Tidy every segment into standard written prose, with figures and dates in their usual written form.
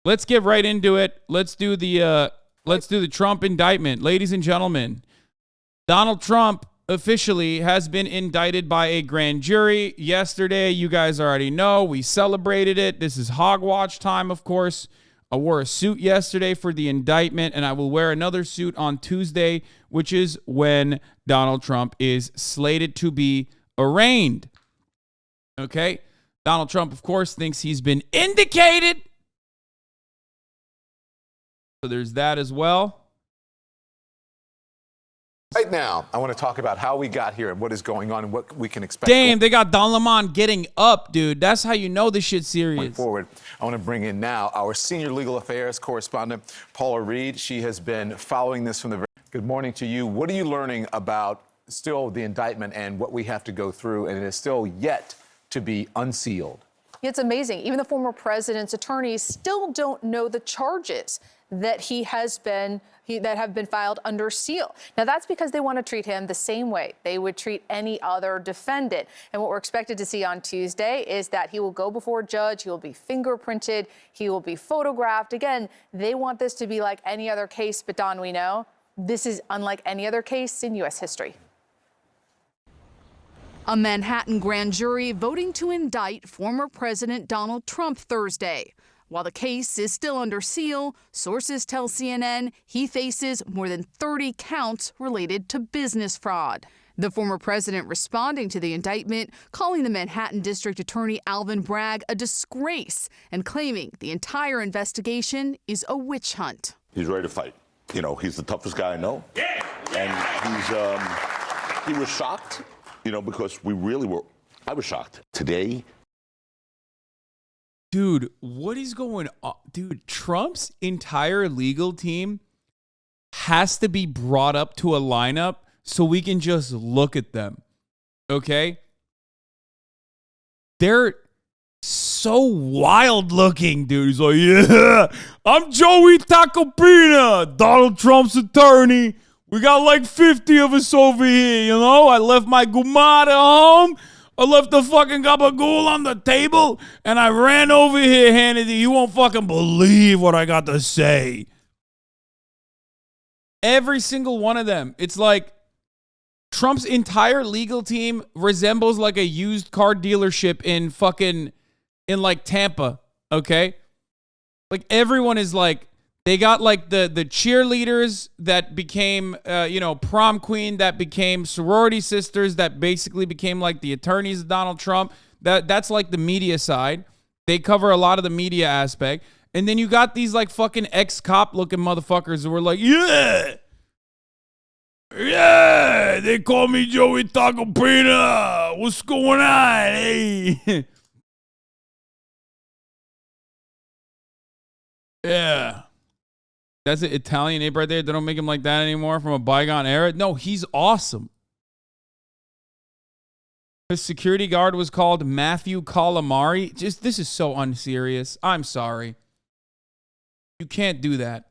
let's get right into it. Let's do the Trump indictment. Ladies and gentlemen, Donald Trump officially has been indicted by a grand jury yesterday. You guys already know. We celebrated it. This is Hogwatch time, of course. I wore a suit yesterday for the indictment, and I will wear another suit on Tuesday, which is when Donald Trump is slated to be arraigned. Okay? Donald Trump, of course, thinks he's been indicated. So there's that as well. Right now, I want to talk about how we got here and what is going on and what we can expect. Damn, they got Don Lemon getting up, dude. That's how you know this shit's serious. Going forward, I want to bring in now our senior legal affairs correspondent, Paula Reed. She has been following this from the very... Good morning to you. What are you learning about still the indictment and what we have to go through, and it is still yet to be unsealed? It's amazing. Even the former president's attorneys still don't know the charges that that have been filed under seal. Now, that's because they want to treat him the same way they would treat any other defendant. And what we're expected to see on Tuesday is that he will go before a judge, he will be fingerprinted, he will be photographed. Again, they want this to be like any other case, but Don, we know this is unlike any other case in U.S. history. A Manhattan grand jury voting to indict former President Donald Trump Thursday. While the case is still under seal, sources tell CNN he faces more than 30 counts related to business fraud. The former president responding to the indictment, calling the Manhattan District Attorney Alvin Bragg a disgrace and claiming the entire investigation is a witch hunt. He's ready to fight. You know, he's the toughest guy I know. Yeah. And he was shocked, you know, because I was shocked. Today, dude, what is going on? Dude, Trump's entire legal team has to be brought up to a lineup so we can just look at them. Okay? They're so wild looking, dude. He's like, yeah, I'm Joey Tacopina, Donald Trump's attorney. We got like 50 of us over here, you know? I left my gumada home. I left the fucking gabagool on the table, and I ran over here, Hannity. You won't fucking believe what I got to say. Every single one of them. It's like Trump's entire legal team resembles like a used car dealership in like Tampa, okay? Like everyone is like, they got like the cheerleaders that became, prom queen, that became sorority sisters, that basically became like the attorneys of Donald Trump. That's like the media side. They cover a lot of the media aspect. And then you got these like fucking ex-cop looking motherfuckers who were like, yeah, they call me Joey Tacopina. What's going on? Hey. Yeah. That's an Italian ape right there. They don't make him like that anymore from a bygone era. No, he's awesome. His security guard was called Matthew Calamari. This is so unserious. I'm sorry. You can't do that.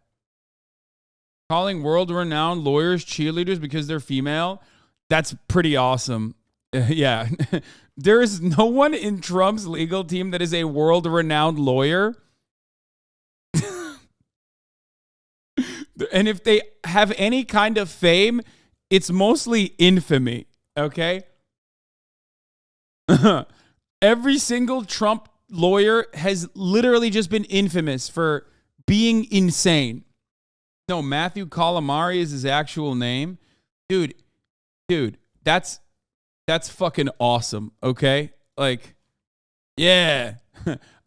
Calling world-renowned lawyers cheerleaders because they're female, that's pretty awesome. Yeah. There is no one in Trump's legal team that is a world-renowned lawyer. And if they have any kind of fame, it's mostly infamy, okay? Every single Trump lawyer has literally just been infamous for being insane. No, Matthew Calamari is his actual name. Dude, that's fucking awesome, okay? Like, yeah.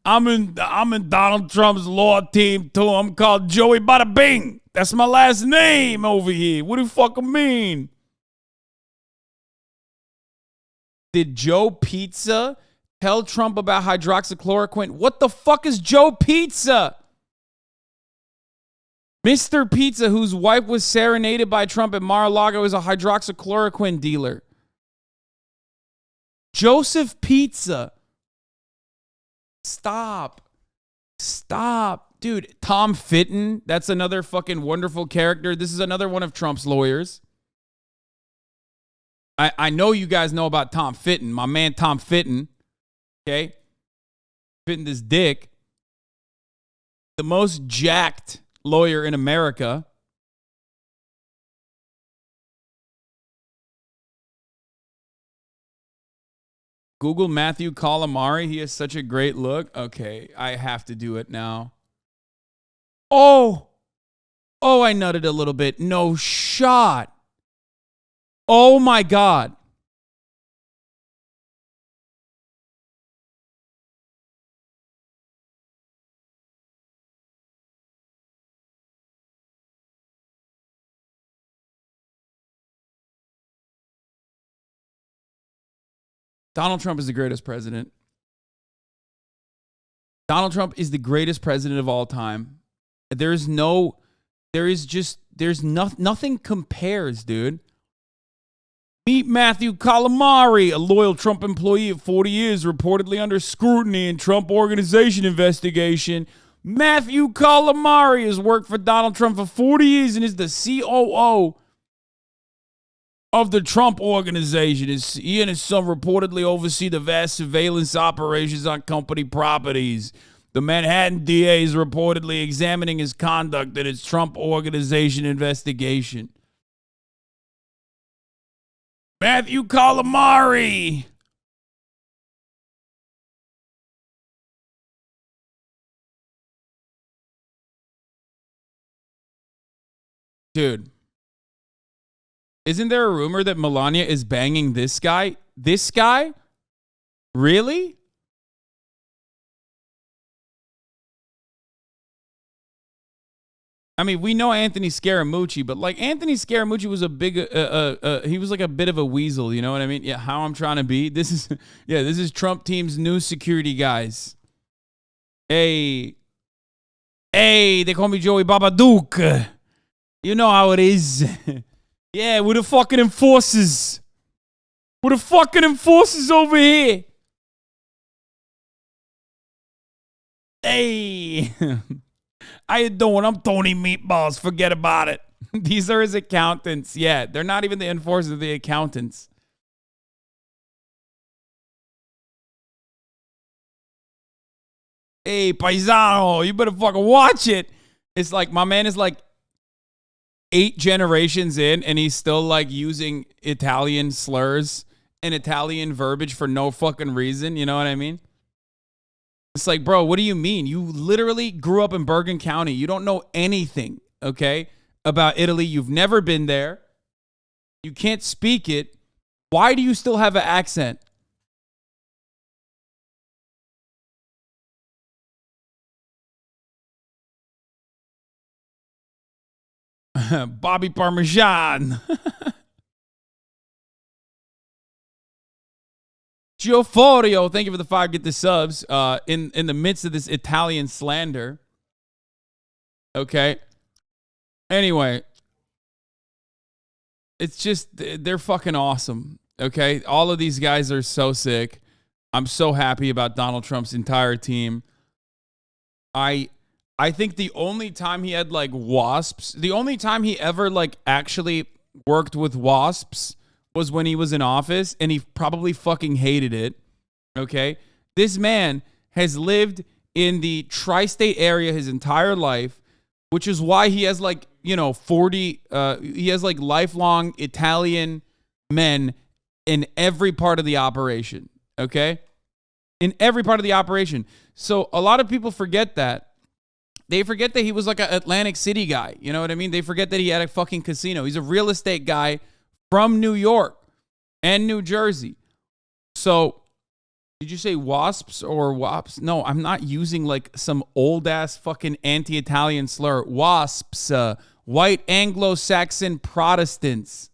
I'm in Donald Trump's law team too. I'm called Joey Bada Bing. That's my last name over here. What do you fucking mean? Did Joe Pizza tell Trump about hydroxychloroquine? What the fuck is Joe Pizza? Mr. Pizza, whose wife was serenaded by Trump at Mar-a-Lago, is a hydroxychloroquine dealer. Joseph Pizza. Stop. Dude, Tom Fitton, that's another fucking wonderful character. This is another one of Trump's lawyers. I know you guys know about Tom Fitton, my man Tom Fitton. Okay? Fitting this dick. the most jacked lawyer in America. Google Matthew Calamari. He has such a great look. Okay, I have to do it now. Oh, I nutted a little bit. No shot. Oh my God. Donald Trump is the greatest president. Donald Trump is the greatest president of all time. Nothing compares, dude. Meet Matthew Calamari, a loyal Trump employee of 40 years, reportedly under scrutiny in Trump Organization investigation. Matthew Calamari has worked for Donald Trump for 40 years and is the COO of the Trump Organization. He and his son reportedly oversee the vast surveillance operations on company properties. The Manhattan DA is reportedly examining his conduct in its Trump Organization investigation. Matthew Calamari. Dude. Isn't there a rumor that Melania is banging this guy? This guy? Really? I mean, we know Anthony Scaramucci, but like Anthony Scaramucci was a big, he was like a bit of a weasel, you know what I mean? Yeah, how I'm trying to be. This is Trump team's new security guys. Hey, they call me Joey Babadook. You know how it is. Yeah, we're the fucking enforcers. We're the fucking enforcers over here. Hey. How you doing? I'm Tony Meatballs. Forget about it. These are his accountants. Yeah, they're not even the enforcers, the accountants. Hey, paisano, you better fucking watch it. It's like my man is like 8 generations in and he's still like using Italian slurs and Italian verbiage for no fucking reason. You know what I mean? It's like, bro, what do you mean? You literally grew up in Bergen County. You don't know anything, okay, about Italy. You've never been there. You can't speak it. Why do you still have an accent? Bobby Parmesan. Gioforio, thank you for the 5 get the subs. In the midst of this Italian slander. Okay. Anyway. It's just, they're fucking awesome. Okay. All of these guys are so sick. I'm so happy about Donald Trump's entire team. I think the only time he had like wasps, the only time he ever like actually worked with wasps was when he was in office, and he probably fucking hated it. Okay? This man has lived in the tri-state area his entire life, which is why he has like, 40, he has like lifelong Italian men in every part of the operation. Okay? In every part of the operation. So a lot of people forget that. They forget that he was like an Atlantic City guy. You know what I mean? They forget that he had a fucking casino. He's a real estate guy from New York and New Jersey. So, did you say wasps or wops? No, I'm not using like some old ass fucking anti-Italian slur. Wasps, white Anglo-Saxon Protestants.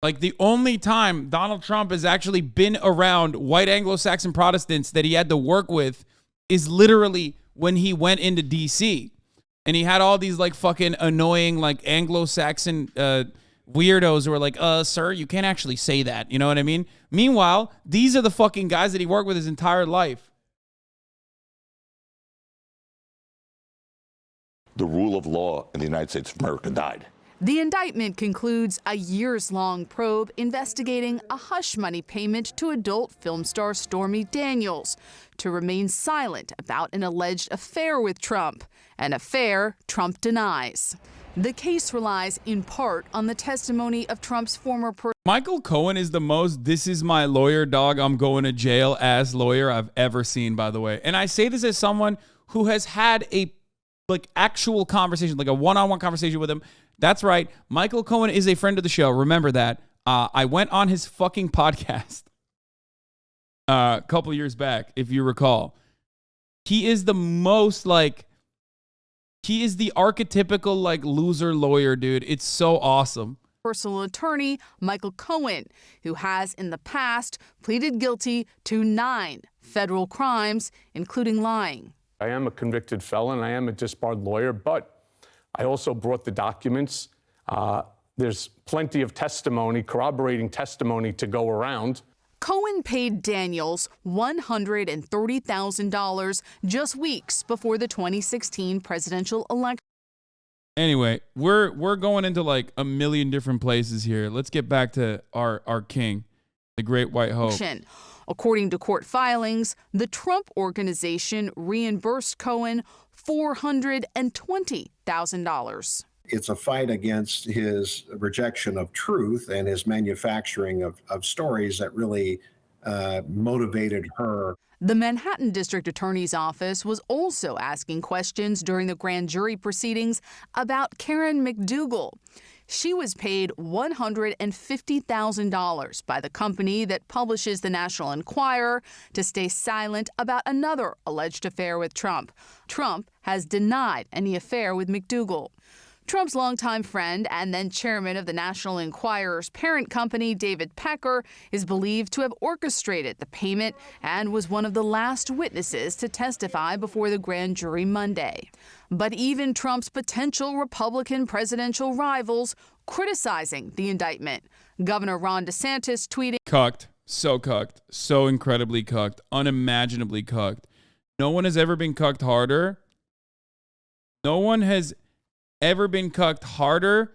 Like the only time Donald Trump has actually been around white Anglo-Saxon Protestants that he had to work with is literally when he went into DC. And he had all these like fucking annoying like Anglo-Saxon weirdos who were like, sir, you can't actually say that. You know what I mean? Meanwhile, these are the fucking guys that he worked with his entire life. The rule of law in the United States of America died. The indictment concludes a years-long probe investigating a hush money payment to adult film star Stormy Daniels to remain silent about an alleged affair with Trump, an affair Trump denies. The case relies in part on the testimony of Trump's former Michael Cohen is the most "this is my lawyer, dog, I'm going to jail" ass lawyer I've ever seen, by the way. And I say this as someone who has had a actual conversation, like a one-on-one conversation with him. That's right. Michael Cohen is a friend of the show. Remember that. I went on his fucking podcast a couple years back, if you recall. He is the most he is the archetypical loser lawyer, dude. It's so awesome. Personal attorney, Michael Cohen, who has in the past pleaded guilty to 9 federal crimes, including lying. I am a convicted felon. I am a disbarred lawyer, but I also brought the documents. There's plenty of testimony, corroborating testimony to go around. Cohen paid Daniels $130,000 just weeks before the 2016 presidential election. Anyway, we're going into a million different places here. Let's get back to our king, the Great White Hope. According to court filings, the Trump Organization reimbursed Cohen $420,000. It's a fight against his rejection of truth and his manufacturing of stories that really motivated her. The Manhattan District Attorney's Office was also asking questions during the grand jury proceedings about Karen McDougal. She was paid $150,000 by the company that publishes the National Enquirer to stay silent about another alleged affair with Trump. Trump has denied any affair with McDougal. Trump's longtime friend and then chairman of the National Enquirer's parent company, David Pecker, is believed to have orchestrated the payment and was one of the last witnesses to testify before the grand jury Monday. But even Trump's potential Republican presidential rivals criticizing the indictment. Governor Ron DeSantis tweeting, Cucked, so incredibly cucked, unimaginably cucked. No one has ever been cucked harder. No one has ever been cucked harder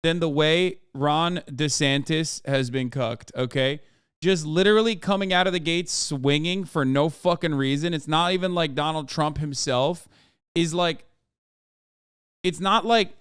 than the way Ron DeSantis has been cucked, okay? Just literally coming out of the gate swinging for no fucking reason. It's not even like Donald Trump himself is it's not like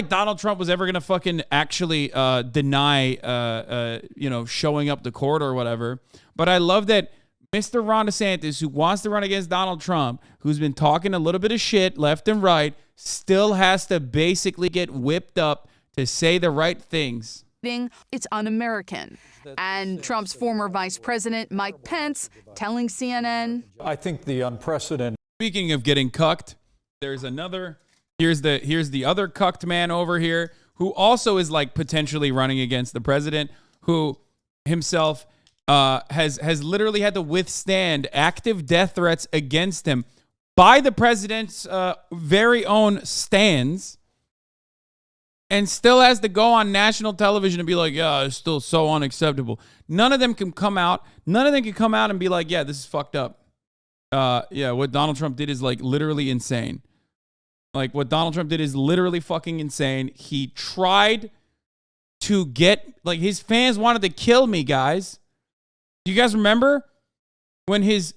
Donald Trump was ever going to fucking actually deny showing up to court or whatever. But I love that Mr. Ron DeSantis, who wants to run against Donald Trump, who's been talking a little bit of shit left and right, still has to basically get whipped up to say the right things. It's un-American. And Trump's former vice president, Mike Pence, telling CNN, I think the unprecedented. Speaking of getting cucked, there's another. Here's the other cucked man over here who also is potentially running against the president, who himself has literally had to withstand active death threats against him by the president's very own stands, and still has to go on national television and be like, yeah, it's still so unacceptable. None of them can come out and be like, yeah, this is fucked up. Yeah, what Donald Trump did is literally insane. What Donald Trump did is literally fucking insane. He tried to get, his fans wanted to kill me, guys. Do you guys remember when his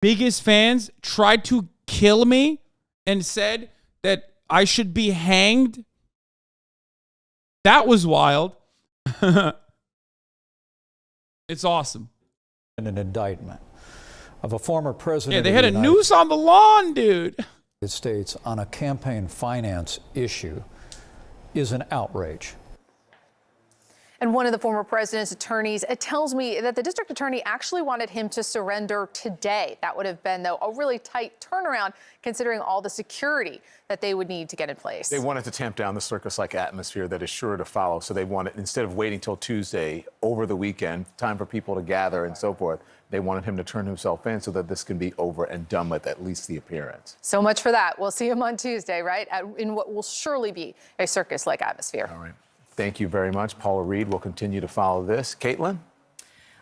biggest fans tried to kill me and said that I should be hanged? That was wild. It's awesome. An indictment of a former president. Yeah, they had a noose on the lawn, dude. United States on a campaign finance issue is an outrage. And one of the former president's attorneys tells me that the district attorney actually wanted him to surrender today. That would have been, though, a really tight turnaround considering all the security that they would need to get in place. They wanted to tamp down the circus-like atmosphere that is sure to follow. So they wanted, instead of waiting till Tuesday over the weekend, time for people to gather and so forth, they wanted him to turn himself in so that this can be over and done with, at least the appearance. So much for that. We'll see him on Tuesday, right? In what will surely be a circus-like atmosphere. All right. Thank you very much. Paula Reed will continue to follow this. Caitlin?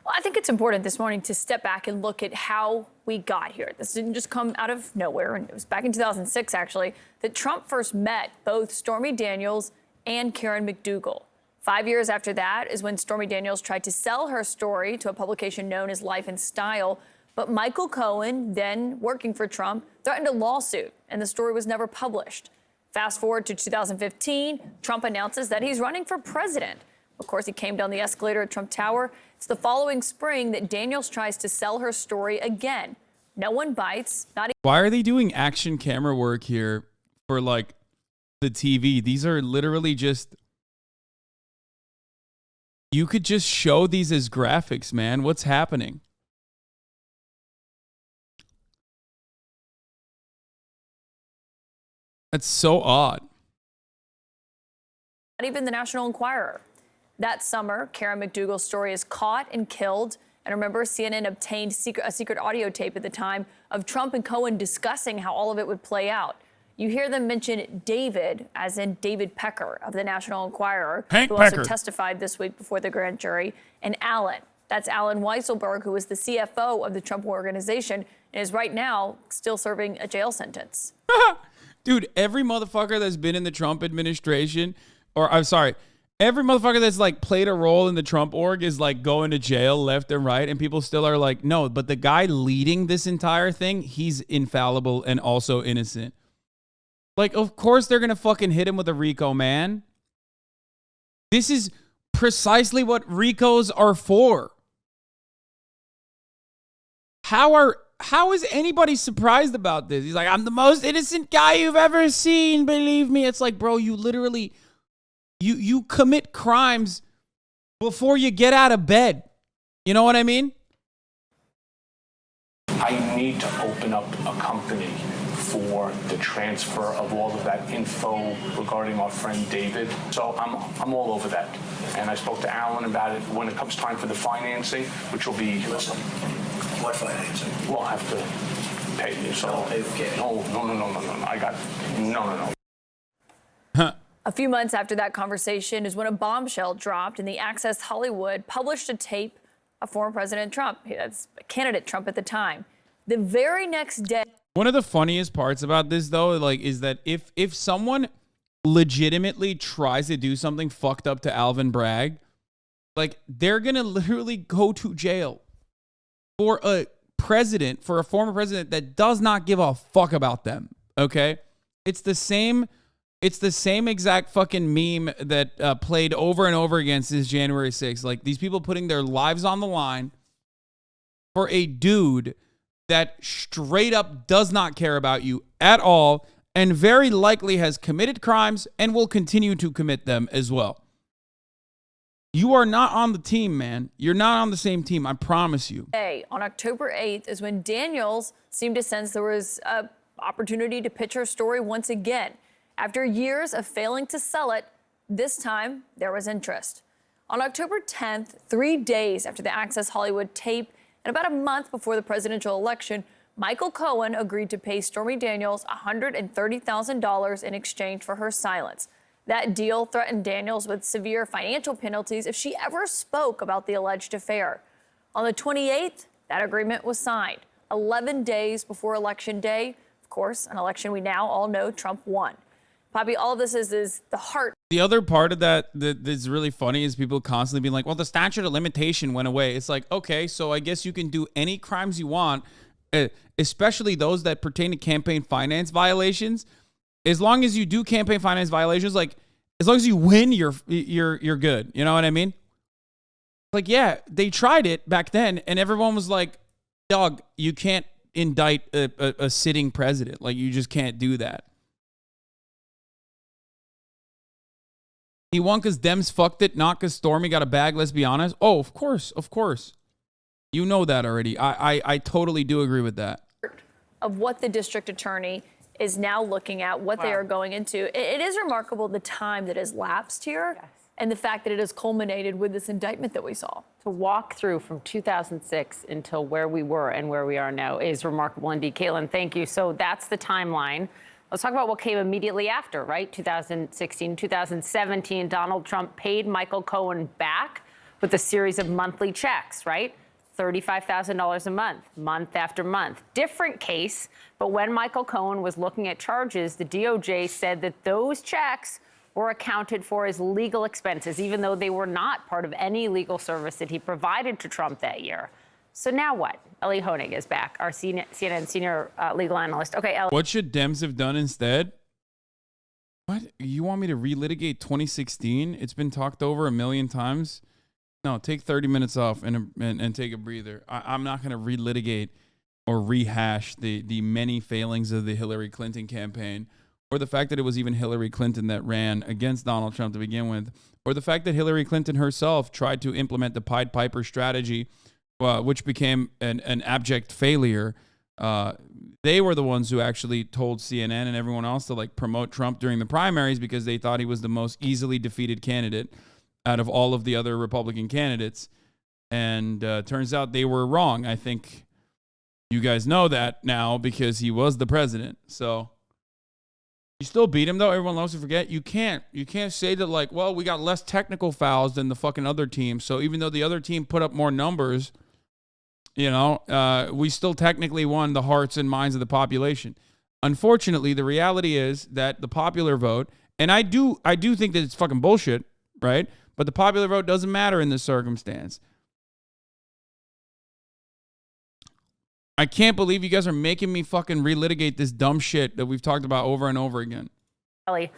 Well, I think it's important this morning to step back and look at how we got here. This didn't just come out of nowhere, and it was back in 2006, actually, that Trump first met both Stormy Daniels and Karen McDougal. 5 years after that is when Stormy Daniels tried to sell her story to a publication known as Life and Style. But Michael Cohen, then working for Trump, threatened a lawsuit, and the story was never published. Fast forward to 2015, Trump announces that he's running for president. Of course, he came down the escalator at Trump Tower. It's the following spring that Daniels tries to sell her story again. No one bites, not even. Why are they doing action camera work here for like the TV? These are literally just. You could just show these as graphics, man. What's happening? That's so odd. Not even the National Enquirer. That summer, Karen McDougal's story is caught and killed. And remember, CNN obtained a secret audio tape at the time of Trump and Cohen discussing how all of it would play out. You hear them mention David, as in David Pecker of the National Enquirer, who also testified this week before the grand jury, and Alan. That's Alan Weisselberg, who was the CFO of the Trump Organization and is right now still serving a jail sentence. Dude, every motherfucker that's been in the Trump administration, or I'm sorry, every motherfucker that's like played a role in the Trump org is like going to jail left and right. And people still are like, no, but the guy leading this entire thing, he's infallible and also innocent. Like, of course they're going to fucking hit him with a RICO, man. This is precisely what RICOs are for. How is anybody surprised about this? He's like, I'm the most innocent guy you've ever seen. Believe me. It's like, bro, you literally, you commit crimes before you get out of bed. You know what I mean? I need to open up a company for the transfer of all of that info regarding our friend David. So I'm all over that. And I spoke to Alan about it when it comes time for the financing, which will be... What financing? We'll have to pay you. So no. I got no. A few months after that conversation is when a bombshell dropped and the Access Hollywood published a tape of former President Trump. That's candidate Trump at the time. The very next day. One of the funniest parts about this, though, like, is that if someone legitimately tries to do something fucked up to Alvin Bragg, like, they're going to literally go to jail for a former president that does not give a fuck about them. Okay? It's the same exact fucking meme that played over and over again since January 6th. Like, these people putting their lives on the line for a dude that straight up does not care about you at all and very likely has committed crimes and will continue to commit them as well. You are not on the team, man. You're not on the same team, I promise you. On October 8th is when Daniels seemed to sense there was an opportunity to pitch her story once again. After years of failing to sell it, this time there was interest. On October 10th, 3 days after the Access Hollywood tape, and about a month before the presidential election, Michael Cohen agreed to pay Stormy Daniels $130,000 in exchange for her silence. That deal threatened Daniels with severe financial penalties if she ever spoke about the alleged affair. On the 28th, that agreement was signed, 11 days before Election Day. Of course, an election we now all know Trump won. Poppy, all of this is the heart. The other part of that's really funny is people constantly being like, well, the statute of limitation went away. It's like, okay, so I guess you can do any crimes you want, especially those that pertain to campaign finance violations. As long as you do campaign finance violations, like as long as you win, you're good. You know what I mean? Like, yeah, they tried it back then and everyone was like, dog, you can't indict a sitting president. Like, you just can't do that. He won because Dems fucked it, not because Stormy got a bag, let's be honest. Oh, of course. You know that already. I totally do agree with that. Of what the district attorney is now looking at, what they are going into. It is remarkable the time that has lapsed here and the fact that it has culminated with this indictment that we saw. To walk through from 2006 until where we were and where we are now is remarkable indeed. Caitlin, thank you. So that's the timeline. Let's talk about what came immediately after, right? 2016, 2017, Donald Trump paid Michael Cohen back with a series of monthly checks, right? $35,000 a month after month. Different case, but when Michael Cohen was looking at charges, the DOJ said that those checks were accounted for as legal expenses, even though they were not part of any legal service that he provided to Trump that year. So now what? Ellie Honig is back, our CNN senior legal analyst. Okay, Ellie. What should Dems have done instead? What? You want me to relitigate 2016? It's been talked over a million times. No, take 30 minutes off and take a breather. I'm not going to relitigate or rehash the many failings of the Hillary Clinton campaign, or the fact that it was even Hillary Clinton that ran against Donald Trump to begin with, or the fact that Hillary Clinton herself tried to implement the Pied Piper strategy, which became an abject failure. They were the ones who actually told CNN and everyone else to like promote Trump during the primaries because they thought he was the most easily defeated candidate out of all of the other Republican candidates. And turns out they were wrong. I think you guys know that now because he was the president. So you still beat him, though. Everyone loves to forget. You can't say that, like, well, we got less technical fouls than the fucking other team. So even though the other team put up more numbers, you know, we still technically won the hearts and minds of the population. Unfortunately, the reality is that the popular vote, and I do think that it's fucking bullshit, right? But the popular vote doesn't matter in this circumstance. I can't believe you guys are making me fucking relitigate this dumb shit that we've talked about over and over again. Ellie,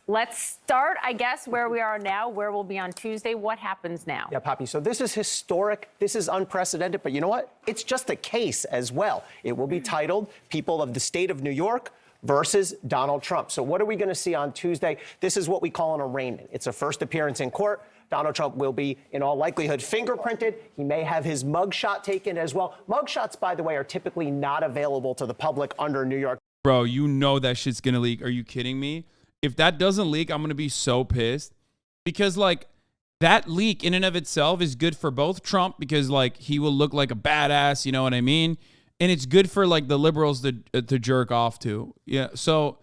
let's start, I guess, where we are now, where we'll be on Tuesday. What happens now? Yeah, Poppy, so this is historic. This is unprecedented. But you know what? It's just a case as well. It will be titled People of the State of New York versus Donald Trump. So what are we going to see on Tuesday? This is what we call an arraignment. It's a first appearance in court. Donald Trump will be, in all likelihood, fingerprinted. He may have his mugshot taken as well. Mugshots, by the way, are typically not available to the public under New York. Bro, you know that shit's going to leak. Are you kidding me? If that doesn't leak, I'm going to be so pissed. Because, like, that leak in and of itself is good for both Trump because, like, he will look like a badass, you know what I mean? And it's good for, like, the liberals to jerk off to. Yeah, so,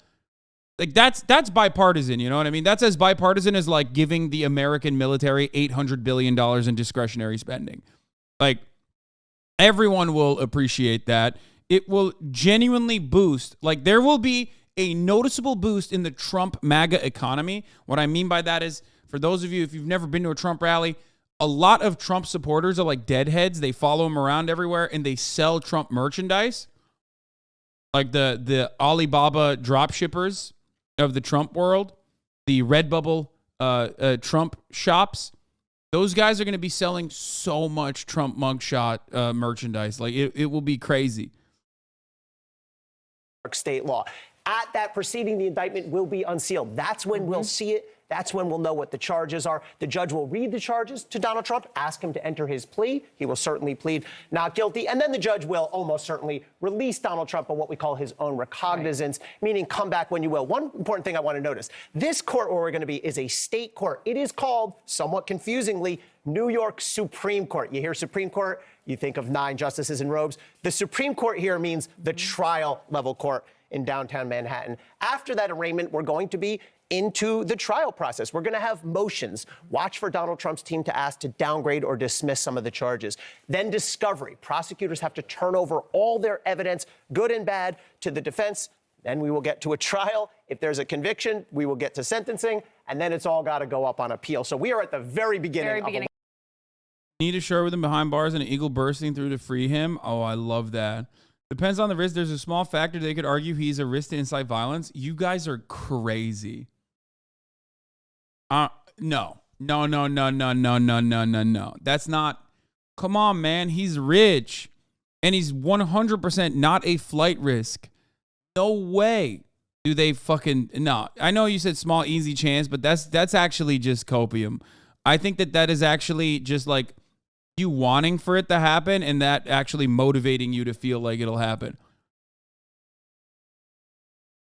like, that's bipartisan, you know what I mean? That's as bipartisan as, like, giving the American military $800 billion in discretionary spending. Like, everyone will appreciate that. It will genuinely boost, like, there will be a noticeable boost in the Trump MAGA economy. What I mean by that is, for those of you, if you've never been to a Trump rally, a lot of Trump supporters are like deadheads. They follow him around everywhere and they sell Trump merchandise. Like the Alibaba drop shippers of the Trump world, the Redbubble Trump shops. Those guys are going to be selling so much Trump mugshot merchandise. Like it will be crazy. State law. At that proceeding, the indictment will be unsealed. That's when we'll see it. That's when we'll know what the charges are. The judge will read the charges to Donald Trump, ask him to enter his plea. He will certainly plead not guilty. And then the judge will almost certainly release Donald Trump on what we call his own recognizance, meaning come back when you will. One important thing I want to notice, this court where we're going to be is a state court. It is called, somewhat confusingly, New York Supreme Court. You hear Supreme Court, you think of 9 justices in robes. The Supreme Court here means the trial level court in downtown Manhattan. After that arraignment, we're going to be into the trial process. We're going to have motions. Watch for Donald Trump's team to ask to downgrade or dismiss some of the charges. Then discovery. Prosecutors have to turn over all their evidence, good and bad, to the defense. Then we will get to a trial. If there's a conviction, we will get to sentencing. And then it's all got to go up on appeal. So we are at the very beginning. Need a shirt with him behind bars and an eagle bursting through to free him. Oh, I love that. Depends on the risk. There's a small factor they could argue he's a risk to incite violence. You guys are crazy. No. That's not. Come on, man. He's rich. And he's 100% not a flight risk. No way do they fucking. No. I know you said small, easy chance, but that's actually just copium. I think that is actually just like you wanting for it to happen and that actually motivating you to feel like it'll happen.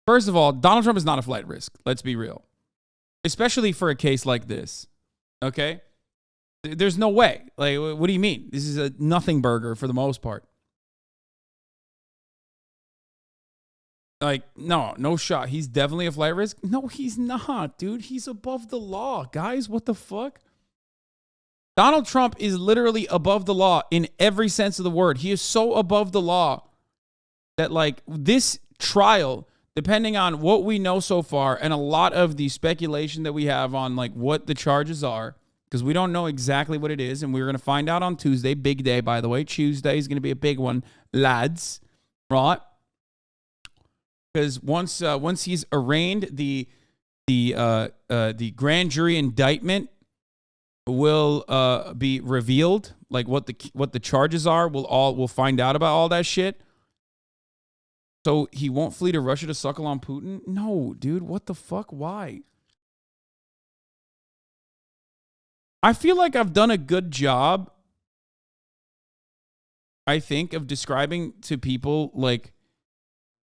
First of all, Donald Trump is not a flight risk. Let's be real. Especially for a case like this. Okay? There's no way. Like, what do you mean? This is a nothing burger for the most part. Like, no shot. He's definitely a flight risk. No, he's not, dude. He's above the law. Guys, what the fuck? Donald Trump is literally above the law in every sense of the word. He is so above the law that, like, this trial depending on what we know so far and a lot of the speculation that we have on like what the charges are, because we don't know exactly what it is, and we're going to find out on Tuesday. Big day, by the way. Tuesday is going to be a big one, lads. Right? Because once he's arraigned, the grand jury indictment will be revealed. Like what the charges are. We'll find out about all that shit. So he won't flee to Russia to suckle on Putin? No, dude. What the fuck? Why? I feel like I've done a good job, I think, of describing to people like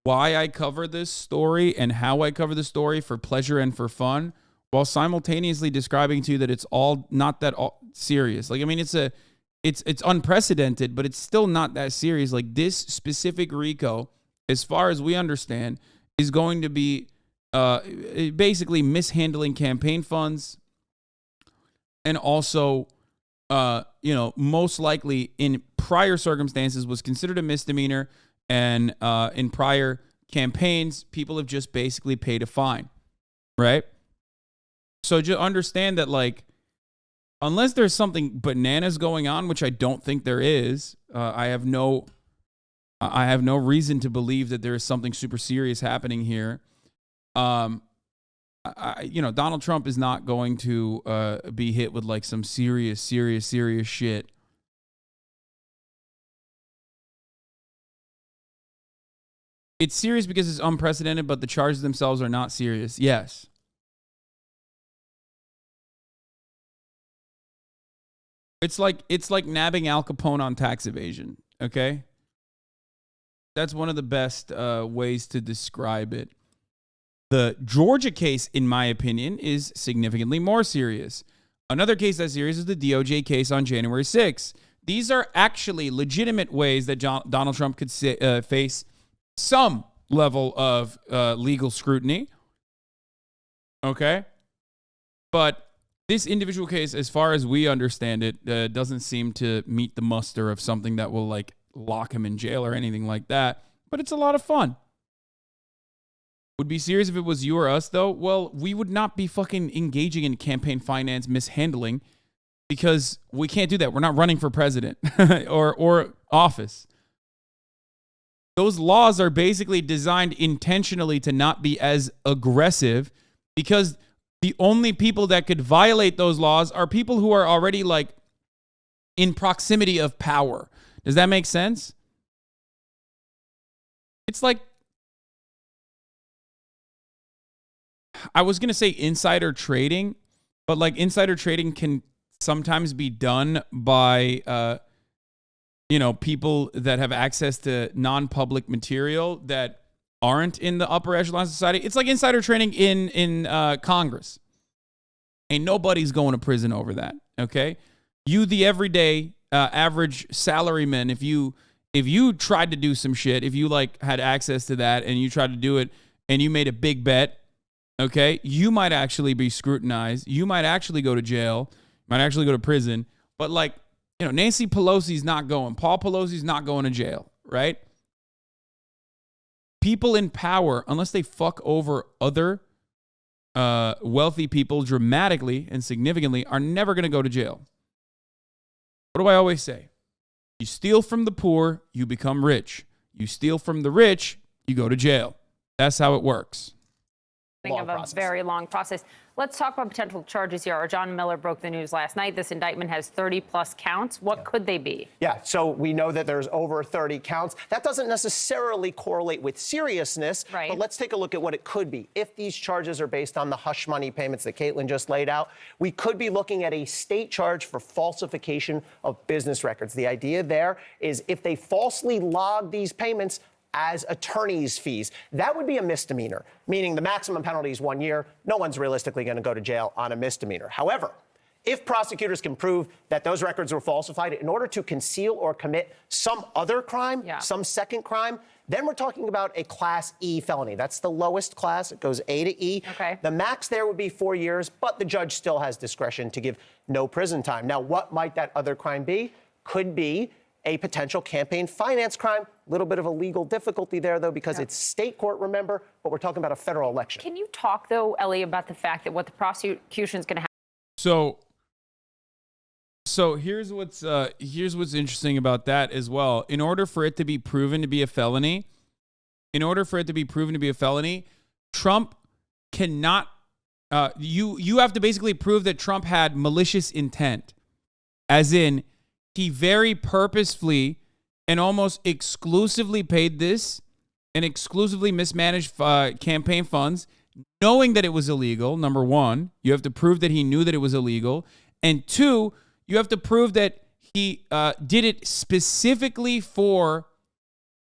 why I cover this story and how I cover the story for pleasure and for fun, while simultaneously describing to you that it's all not that serious. Like, I mean, it's unprecedented, but it's still not that serious. Like, this specific RICO, as far as we understand, is going to be basically mishandling campaign funds, and also, most likely in prior circumstances was considered a misdemeanor, and in prior campaigns, people have just basically paid a fine, right? So just understand that, like, unless there's something bananas going on, which I don't think there is, I have no reason to believe that there is something super serious happening here. Donald Trump is not going to be hit with like some serious shit. It's serious because it's unprecedented, but the charges themselves are not serious. Yes. It's like nabbing Al Capone on tax evasion, okay? That's one of the best ways to describe it. The Georgia case, in my opinion, is significantly more serious. Another case that's serious is the DOJ case on January 6th. These are actually legitimate ways that Donald Trump could face some level of legal scrutiny. Okay? But this individual case, as far as we understand it, doesn't seem to meet the muster of something that will like lock him in jail or anything like that. But it's a lot of fun. Would be serious if it was you or us, though. Well, we would not be fucking engaging in campaign finance mishandling, because we can't do that. We're not running for president or office. Those laws are basically designed intentionally to not be as aggressive, because the only people that could violate those laws are people who are already like in proximity of power. Does that make sense? It's like, I was going to say insider trading, but like insider trading can sometimes be done by, people that have access to non-public material that aren't in the upper echelon of society. It's like insider trading in Congress. Ain't nobody's going to prison over that, okay? You, the everyday average salaryman, if you tried to do some shit, if you like had access to that and you tried to do it and you made a big bet, okay, you might actually be scrutinized. You might actually go to jail. Might actually go to prison. But like, Nancy Pelosi's not going. Paul Pelosi's not going to jail, right? People in power, unless they fuck over other wealthy people dramatically and significantly, are never going to go to jail. What do I always say? You steal from the poor, you become rich. You steal from the rich, you go to jail. That's how it works. Of a very long process. Let's talk about potential charges here. John Miller broke the news last night. This indictment has 30 plus counts. What could they be? Yeah, so we know that there's over 30 counts. That doesn't necessarily correlate with seriousness, right? But let's take a look at what it could be. If these charges are based on the hush money payments that Caitlin just laid out, we could be looking at a state charge for falsification of business records. The idea there is if they falsely log these payments as attorney's fees, that would be a misdemeanor, meaning the maximum penalty is 1 year. No one's realistically going to go to jail on a misdemeanor. However, if prosecutors can prove that those records were falsified in order to conceal or commit some other crime, some second crime, then we're talking about a Class E felony. That's the lowest class. It goes A to E. Okay. The max there would be 4 years, but the judge still has discretion to give no prison time. Now, what might that other crime be? Could be a potential campaign finance crime Little bit of a legal difficulty there, though, because it's state court, remember, but we're talking about a federal election. Can you talk, though, Ellie, about the fact that what the prosecution is going to have? So here's what's interesting about that as well. In order for it to be proven to be a felony, Trump cannot. You have to basically prove that Trump had malicious intent, as in he very purposefully and almost exclusively paid this and exclusively mismanaged campaign funds, knowing that it was illegal. Number one, you have to prove that he knew that it was illegal, and two, you have to prove that he did it specifically for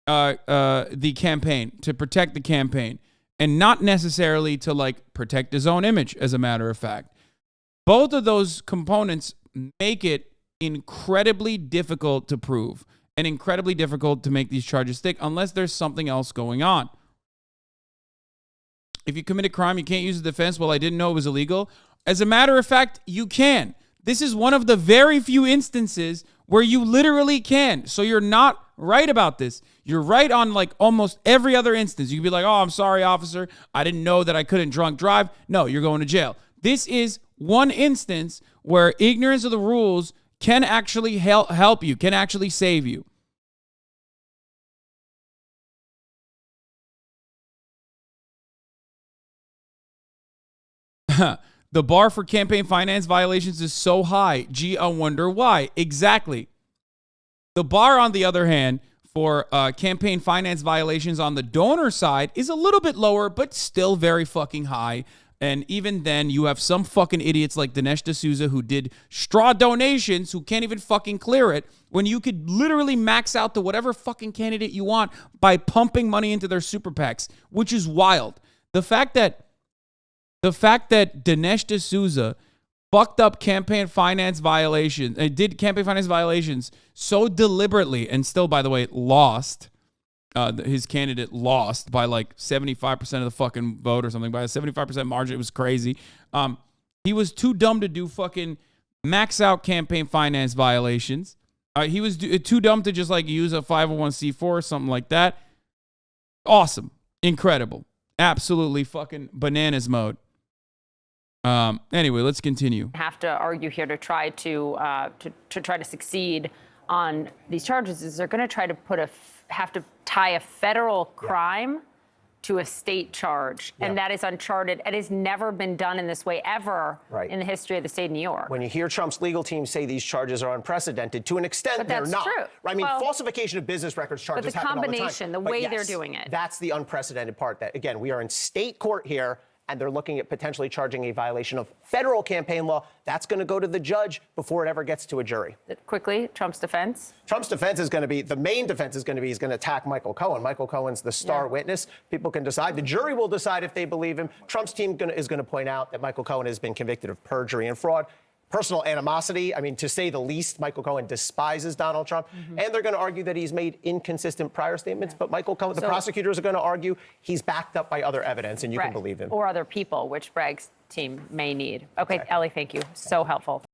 the campaign, to protect the campaign, and not necessarily to like protect his own image, as a matter of fact. Both of those components make it incredibly difficult to prove and incredibly difficult to make these charges stick unless there's something else going on. If you commit a crime, you can't use the defense, well, I didn't know it was illegal. As a matter of fact, you can. This is one of the very few instances where you literally can. So you're not right about this. You're right on like almost every other instance. You can be like, oh, I'm sorry, officer. I didn't know that I couldn't drunk drive. No, you're going to jail. This is one instance where ignorance of the rules can actually help you, can actually save you. The bar for campaign finance violations is so high. Gee, I wonder why. Exactly. The bar, on the other hand, for campaign finance violations on the donor side is a little bit lower, but still very fucking high. And even then, you have some fucking idiots like Dinesh D'Souza who did straw donations who can't even fucking clear it, when you could literally max out to whatever fucking candidate you want by pumping money into their super PACs, which is wild. The fact that Dinesh D'Souza fucked up campaign finance violations, did campaign finance violations so deliberately, and still, by the way, lost. His candidate lost by like 75% of the fucking vote or something, by a 75% margin. It was crazy. He was too dumb to do fucking max out campaign finance violations. He was too dumb to just like use a 501c4 or something like that. Awesome. Incredible. Absolutely fucking bananas mode. Anyway, let's continue. Have to argue here to try to succeed on these charges is they're going to try to have to tie a federal crime to a state charge, and that is uncharted. It has never been done in this way ever in the history of the state of New York. When you hear Trump's legal team say these charges are unprecedented, to an extent, they're not. True. Right? I mean, falsification of business records charges happen all the time. But the combination, the way they're doing it. That's the unprecedented part. That, again, we are in state court here, and they're looking at potentially charging a violation of federal campaign law. That's going to go to the judge before it ever gets to a jury. Quickly, Trump's defense? Trump's defense is going to be, the main defense is going to be, he's going to attack Michael Cohen. Michael Cohen's the star witness. People can decide. The jury will decide if they believe him. Trump's team is going to point out that Michael Cohen has been convicted of perjury and fraud. Personal animosity, I mean, to say the least, Michael Cohen despises Donald Trump, and they're going to argue that he's made inconsistent prior statements, but Michael Cohen, the prosecutors are going to argue he's backed up by other evidence, and you can believe him. Or other people, which Bragg's team may need. Okay, Ellie, thank you. So helpful.